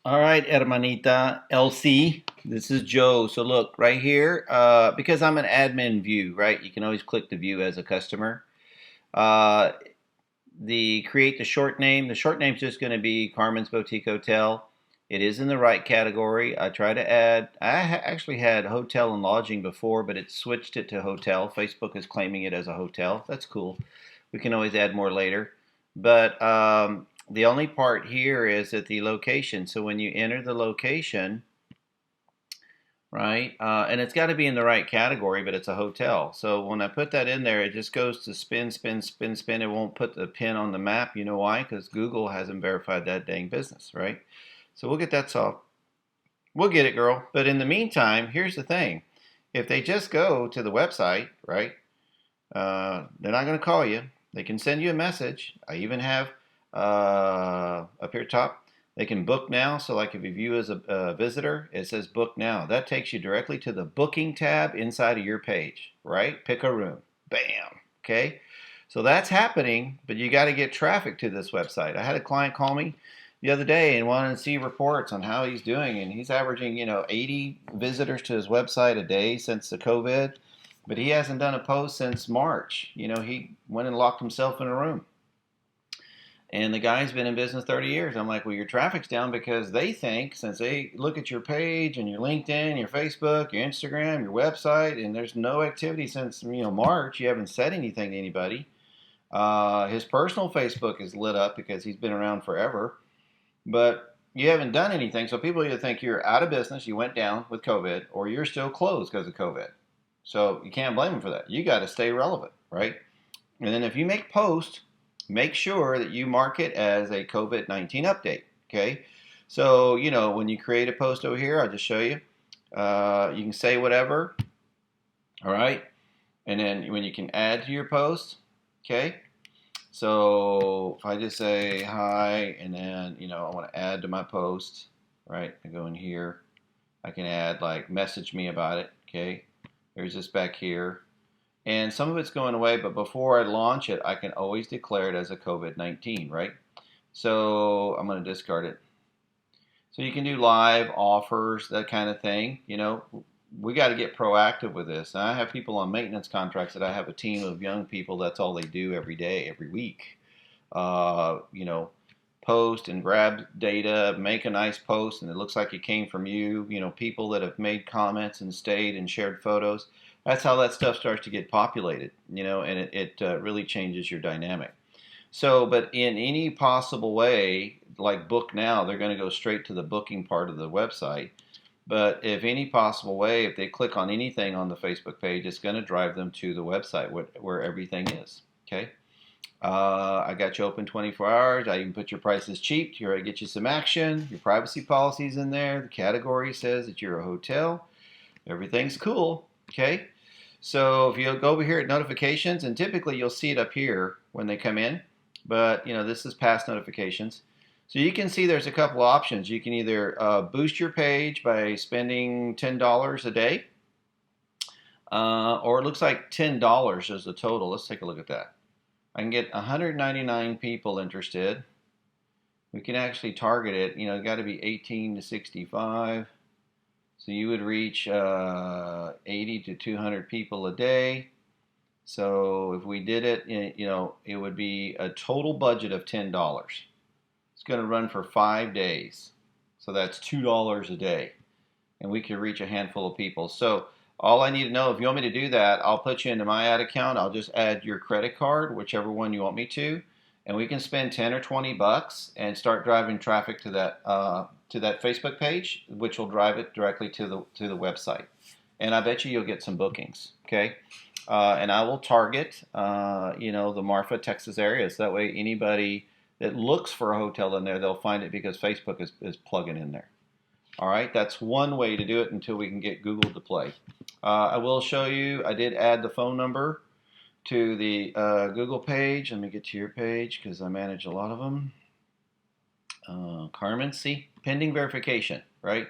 All right, hermanita LC. This is Joe. So look right here, because I'm an admin view, right? You can always click the view as a customer. Uh, the create the short name. The short name is just going to be Carmen's Boutique Hotel. It is in the right category. I try to add. Actually had hotel and lodging before, but it switched it to hotel. Facebook is claiming it as a hotel. That's cool. We can always add more later. But the only part here is at the location. So when you enter the location, right, and it's got to be in the right category, but it's a hotel. So when I put that in there, it just goes to spin, spin, spin, spin. It won't put the pin on the map. You know why? Because Google hasn't verified that dang business, right? So we'll get that solved. We'll get it, girl. But in the meantime, here's the thing. If they just go to the website, right, they're not going to call you. They can send you a message. I even have up here top, they can book now. So, like if you view as a visitor, it says book now. That takes you directly to the booking tab inside of your page, right? Pick a room. Bam. Okay. So that's happening, but you got to get traffic to this website. I had a client call me the other day and wanted to see reports on how he's doing, and he's averaging 80 visitors to his website a day since the COVID, but he hasn't done a post since March. He went and locked himself in a room. And the guy's been in business 30 years. I'm like, well, your traffic's down because they think, since they look at your page and your LinkedIn, your Facebook, your Instagram, your website, and there's no activity since March. You haven't said anything to anybody. His personal Facebook is lit up because he's been around forever, but you haven't done anything. So people either think you're out of business, you went down with COVID, or you're still closed because of COVID. So you can't blame them for that. You got to stay relevant, right? And then if you make posts, make sure that you mark it as a COVID-19 update. Okay. So, when you create a post over here, I'll just show you. You can say whatever. All right. And then when you can add to your post. Okay. So if I just say hi, and then, I want to add to my post, right? I go in here. I can add like message me about it. Okay. There's this back here. And some of it's going away, but before I launch it, I can always declare it as a COVID-19, right? So I'm going to discard it. So you can do live offers, that kind of thing. We got to get proactive with this. And I have people on maintenance contracts that I have a team of young people. That's all they do every day, every week. Uh, you know, Post and grab data, make a nice post, and it looks like it came from you. People that have made comments and stayed and shared photos. That's how that stuff starts to get populated, and it really changes your dynamic. So, but in any possible way, like book now, they're going to go straight to the booking part of the website. But if any possible way, if they click on anything on the Facebook page, it's going to drive them to the website where everything is. Okay. I got you open 24 hours. I even put your prices cheap to get you some action. Your privacy policy's in there. The category says that you're a hotel. Everything's cool. Okay. So if you go over here at notifications, and typically you'll see it up here when they come in, but this is past notifications. So you can see there's a couple of options. You can either boost your page by spending $10 a day, or it looks like $10 is the total. Let's take a look at that. I can get 199 people interested. We can actually target it. Got to be 18 to 65. So you would reach 80 to 200 people a day. So if we did it, it would be a total budget of $10. It's going to run for 5 days. So that's $2 a day. And we can reach a handful of people. So all I need to know, if you want me to do that, I'll put you into my ad account. I'll just add your credit card, whichever one you want me to. And we can spend 10 or 20 bucks and start driving traffic to that Facebook page, which will drive it directly to the website. And I bet you'll get some bookings. Okay. And I will target, the Marfa, Texas areas. That way, anybody that looks for a hotel in there, they'll find it because Facebook is plugging in there. All right, that's one way to do it until we can get Google to play. I will show you, I did add the phone number to the Google page. Let me get to your page because I manage a lot of them. Carmen, see, pending verification, right?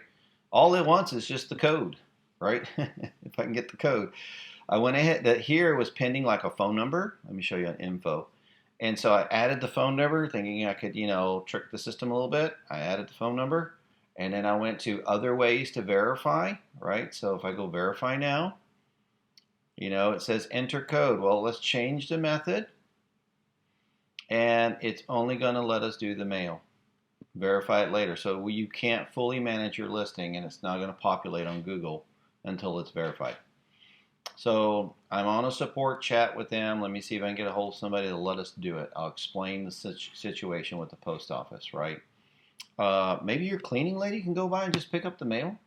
All it wants is just the code, right? If I can get the code. I went ahead, that here was pending like a phone number. Let me show you an info. And so I added the phone number thinking I could, trick the system a little bit. I added the phone number. And then I went to other ways to verify, right? So if I go verify now, it says enter code. Well, let's change the method, and it's only going to let us do the mail. Verify it later. So you can't fully manage your listing, and it's not going to populate on Google until it's verified. So I'm on a support chat with them. Let me see if I can get a hold of somebody to let us do it. I'll explain the situation with the post office, right? Maybe your cleaning lady can go by and just pick up the mail.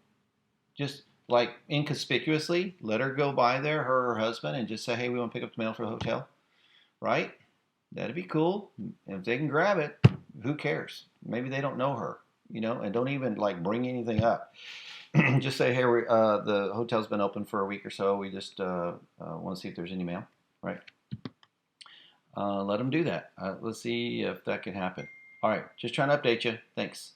Just like inconspicuously, let her go by there, her or her husband, and just say, hey, we want to pick up the mail for the hotel, right? That'd be cool. If they can grab it, who cares? Maybe they don't know her, and don't even like bring anything up. Just say, hey, the hotel's been open for a week or so. We just want to see if there's any mail, right? Let them do that. Let's see if that can happen. All right, just trying to update you. Thanks.